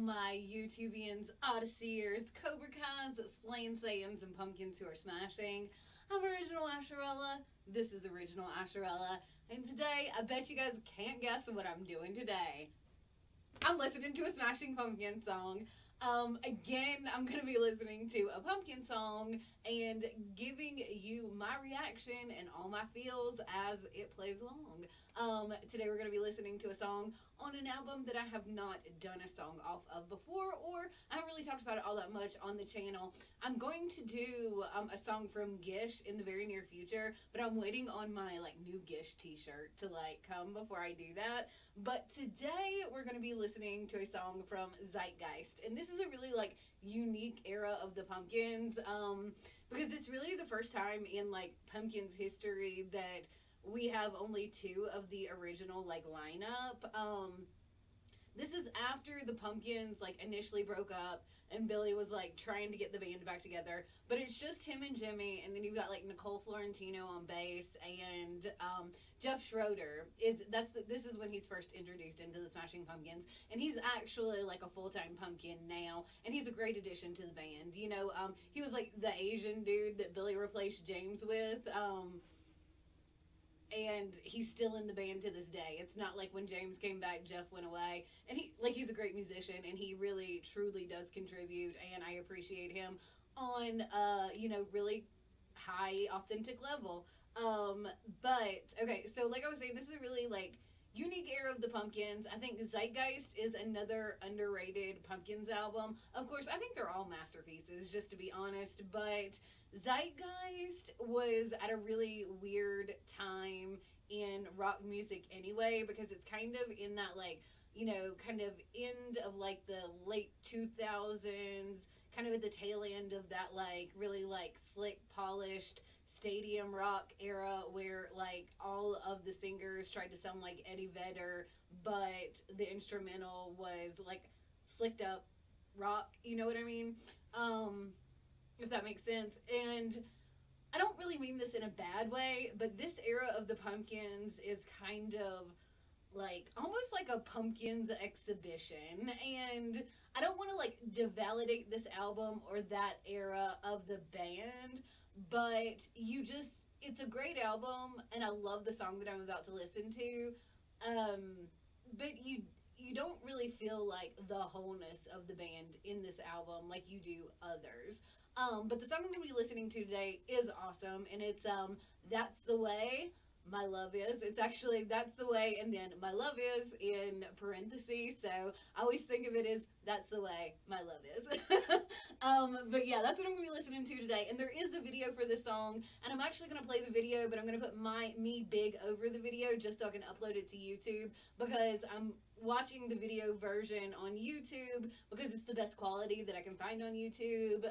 my YouTubians, ODYSEEers, Cobra Kais, Slayin, Saiyans, and pumpkins who are smashing. I'm Original Asherella. This is Original Asherella. And today, I bet you guys can't guess what I'm doing today. I'm listening to a Smashing Pumpkins song. Again, I'm going to be listening to a pumpkin song and giving you my reaction and all my feels as it plays along. Today we're going to be listening to a song on an album that I have not done a song off of before, or I haven't really talked about it all that much on the channel. I'm going to do a song from Gish in the very near future, but I'm waiting on my new Gish t-shirt to come before I do that. But today we're going to be listening to a song from Zeitgeist, and this is a really unique era of the Pumpkins, because it's really the first time in Pumpkins history that we have only two of the original lineup. This is after the Pumpkins initially broke up and Billy was trying to get the band back together, but it's just him and Jimmy, and then you've got Nicole Florentino on bass, and Jeff Schroeder this is when he's first introduced into the Smashing Pumpkins, and he's actually a full-time Pumpkin now, and he's a great addition to the band. He was the Asian dude that Billy replaced James with, and he's still in the band to this day. It's not like when James came back, Jeff went away. And he's a great musician, and he really, truly does contribute, and I appreciate him on, really high, authentic level. But, okay, so like I was saying, this is a really, unique era of the Pumpkins. I think Zeitgeist is another underrated Pumpkins album. Of course, I think they're all masterpieces, just to be honest, but Zeitgeist was at a really weird time in rock music anyway, because it's kind of in that kind of end of the late 2000s, kind of at the tail end of that really slick, polished stadium rock era where all of the singers tried to sound like Eddie Vedder, but the instrumental was slicked up rock, you know what I mean? If that makes sense. And I don't really mean this in a bad way, but this era of the Pumpkins is kind of almost like a Pumpkins exhibition, and I don't want to devalidate this album or that era of the band, but it's a great album, and I love the song that I'm about to listen to, but you don't really feel the wholeness of the band in this album like you do others. But the song I'm going to be listening to today is awesome, and it's That's the Way My Love Is. It's actually That's the Way and then My Love Is in parentheses, so I always think of it as That's the Way My Love Is. But yeah, that's what I'm going to be listening to today, and there is a video for this song, and I'm actually going to play the video, but I'm going to put me big over the video just so I can upload it to YouTube, because I'm watching the video version on YouTube because it's the best quality that I can find on YouTube.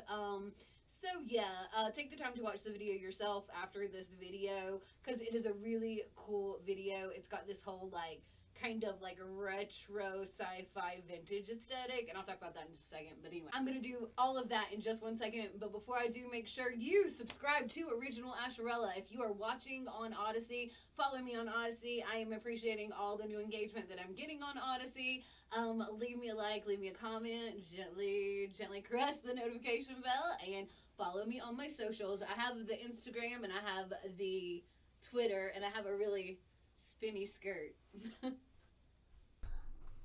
So yeah, take the time to watch the video yourself after this video, because it is a really cool video. It's got this whole kind of retro sci-fi vintage aesthetic, and I'll talk about that in just a second. But anyway, I'm gonna do all of that in just 1 second, but before I do, make sure you subscribe to Original Asherella. If you are watching on ODYSEE, follow me on ODYSEE. I am appreciating all the new engagement that I'm getting on ODYSEE. Leave me a like, leave me a comment, gently caress the notification bell, and follow me on my socials. I have the Instagram, and I have the Twitter, and I have a really spinny skirt.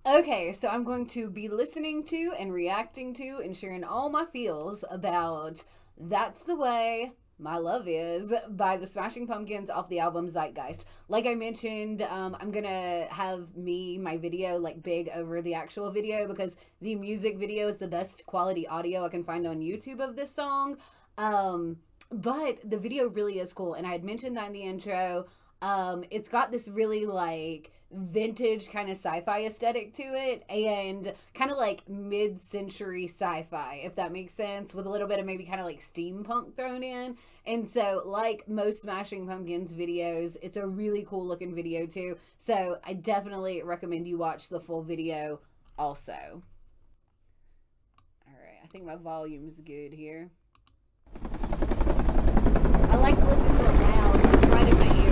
Okay, so I'm going to be listening to and reacting to and sharing all my feels about That's the Way My Love Is by the Smashing Pumpkins off the album Zeitgeist. Like I mentioned, I'm gonna have my video big over the actual video, because the music video is the best quality audio I can find on YouTube of this song. But the video really is cool, and I had mentioned that in the intro. It's got this really vintage kind of sci-fi aesthetic to it, and kind of mid-century sci-fi, if that makes sense, with a little bit of maybe kind of steampunk thrown in. And so like most Smashing Pumpkins videos, it's a really cool looking video too, so I definitely recommend you watch the full video also. Alright, I think my volume's good here. I like to listen to it loud, right in my ears.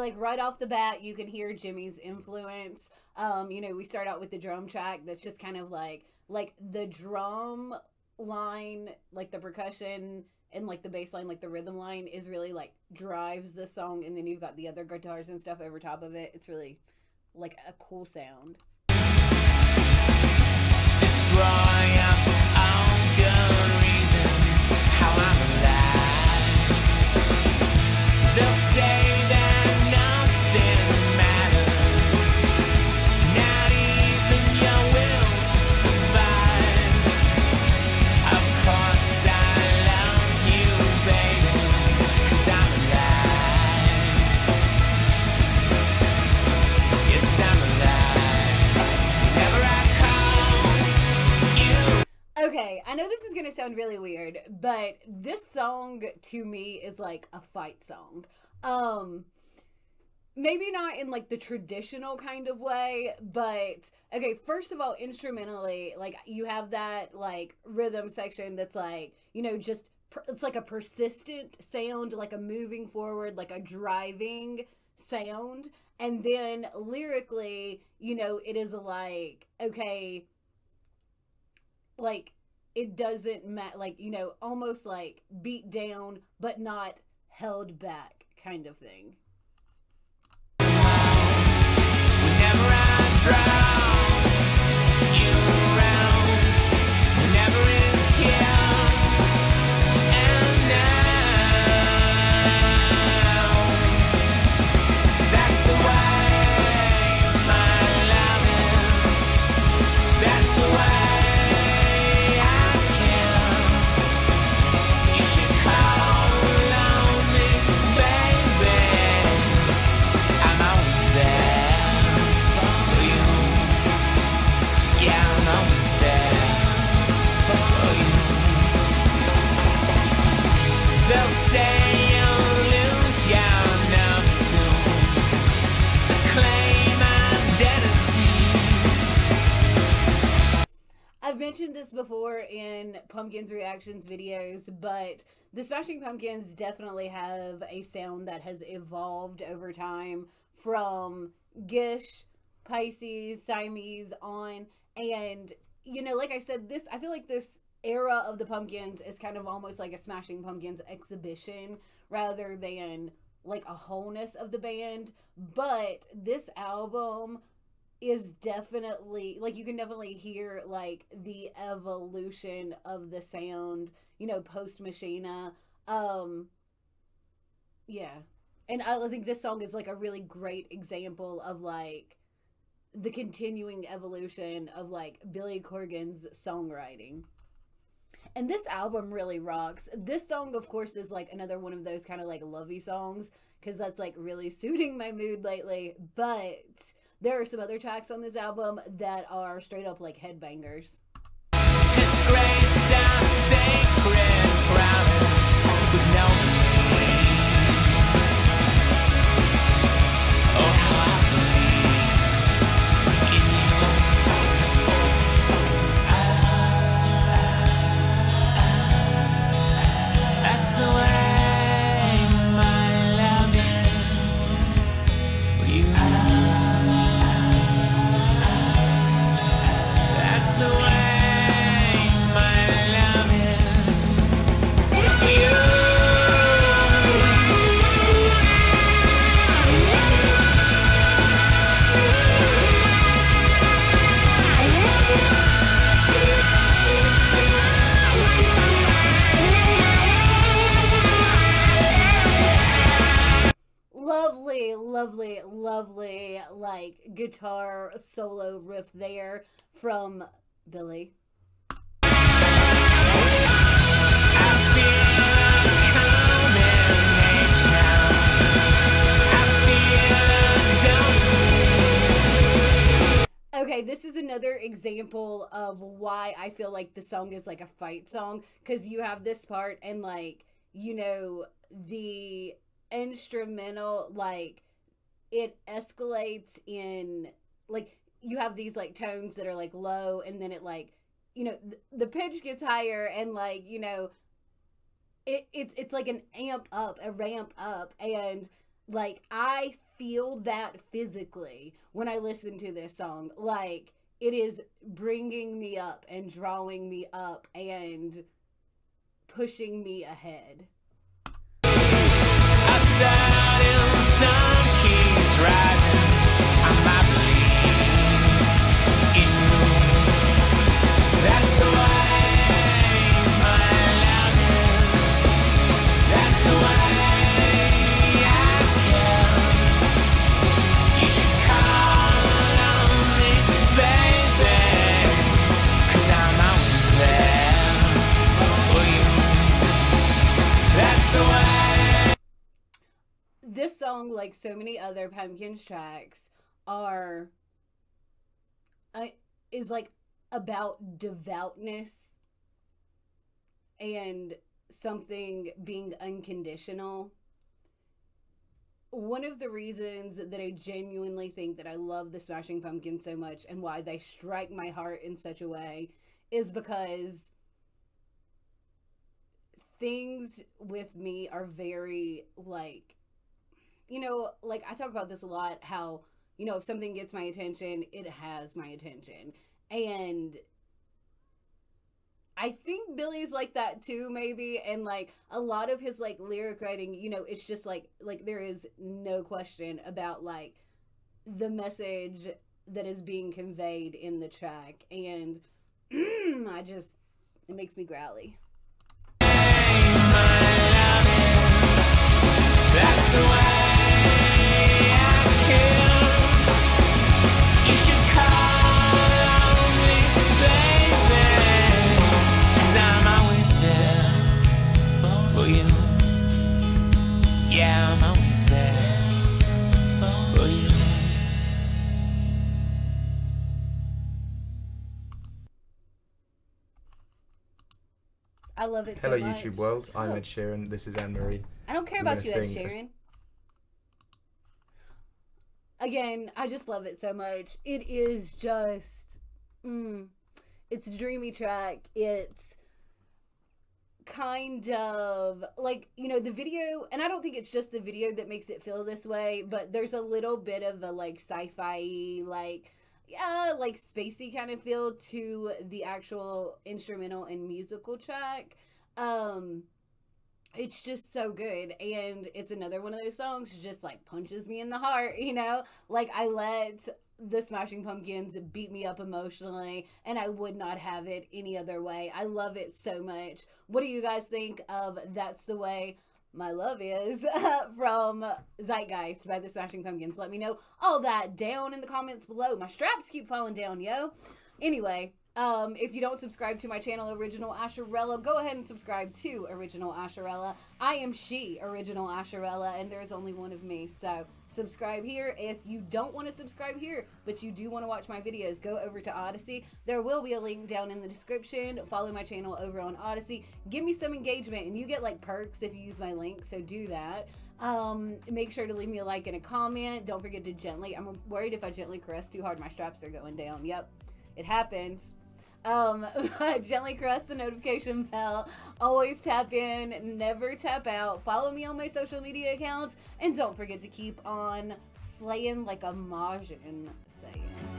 like right off the bat, you can hear Jimmy's influence. You know, we start out with the drum track that's just kind of like the drum line, like the percussion and like the bass line, like the rhythm line is really like drives the song, and then you've got the other guitars and stuff over top of it. It's really like a cool sound. Destroy your own good reason how I'm alive. They'll say that nothing matters, not even your will to survive. Of course I love you, baby, 'cause I'm alive. Yes, I'm alive. Whenever I Okay, I know this is going to sound really weird, but this song to me is like a fight song. Maybe not in like the traditional kind of way, but okay, first of all, instrumentally, like you have that like rhythm section that's like, you know, just it's like a persistent sound, like a moving forward, like a driving sound. And then lyrically, you know, it is like, okay, like it doesn't matter, like, you know, almost like beat down but not held back kind of thing. Whenever I drown you around, whenever it's here and now, that's the way my love is, that's the way. They'll say you'll lose your nerve soon to claim identity. I've mentioned this before in Pumpkins reactions videos, but the Smashing Pumpkins definitely have a sound that has evolved over time from Gish, Pisces, Siamese on, and you know, like I said, this I feel like this era of the Pumpkins is kind of almost like a Smashing Pumpkins exhibition rather than like a wholeness of the band. But this album is definitely like, you can definitely hear like the evolution of the sound, you know, post Machina. Yeah, and I think this song is like a really great example of like the continuing evolution of like Billy Corgan's songwriting. And this album really rocks. This song, of course, is like another one of those kind of like lovey songs, because that's like really suiting my mood lately. But there are some other tracks on this album that are straight up like headbangers. Disgrace our sacred promise with no lovely like guitar solo riff there from Billy. Okay, this is another example of why I feel like the song is like a fight song, because you have this part and like, you know, the instrumental, like it escalates in like, you have these like tones that are like low, and then it like, you know, the pitch gets higher, and like, you know, it's like an amp up, a ramp up, and Like, I feel that physically when I listen to this song. Like, it is bringing me up and drawing me up and pushing me ahead. Outside in the sun keeps rising, I might believe in you. That's the way my love is. That's the way I care. You should call on me, baby, 'cause I'm always there for you. That's the way. This song, like so many other Pumpkins tracks, is like about devoutness and something being unconditional. One of the reasons that I genuinely think that I love the Smashing Pumpkins so much and why they strike my heart in such a way is because things with me are very, like, you know, like, I talk about this a lot, how, you know, if something gets my attention, it has my attention. And I think Billy's like that too, maybe. And, like, a lot of his, like, lyric writing, you know, it's just, like, there is no question about, like, the message that is being conveyed in the track. And it makes me growly. That's the way. You should call on me, baby, 'cause I'm always there for you. Yeah, I'm always there for you. I love it Hello, so much. YouTube world. I'm Ed Sheeran. This is Anne-Marie. I don't care about you, Ed Sheeran. Again, I just love it so much. It is just, it's a dreamy track. It's kind of, like, you know, the video, and I don't think it's just the video that makes it feel this way, but there's a little bit of a, like, sci-fi, like, like, spacey kind of feel to the actual instrumental and musical track. It's just so good, and it's another one of those songs that just, like, punches me in the heart, you know? Like, I let the Smashing Pumpkins beat me up emotionally, and I would not have it any other way. I love it so much. What do you guys think of That's the Way My Love Is from Zeitgeist by the Smashing Pumpkins? Let me know all that down in the comments below. My straps keep falling down, yo. Anyway, if you don't subscribe to my channel, Original Asherella, go ahead and subscribe to Original Asherella. I am she, Original Asherella, and there's only one of me, so subscribe here. If you don't want to subscribe here, but you do want to watch my videos, go over to ODYSEE. There will be a link down in the description. Follow my channel over on ODYSEE. Give me some engagement, and you get, like, perks if you use my link, so do that. Make sure to leave me a like and a comment. Don't forget to gently, I'm worried if I gently caress too hard, my straps are going down. Yep, it happened. Gently caress the notification bell. Always tap in, never tap out. Follow me on my social media accounts, and don't forget to keep on slaying like a Majin Saiyan.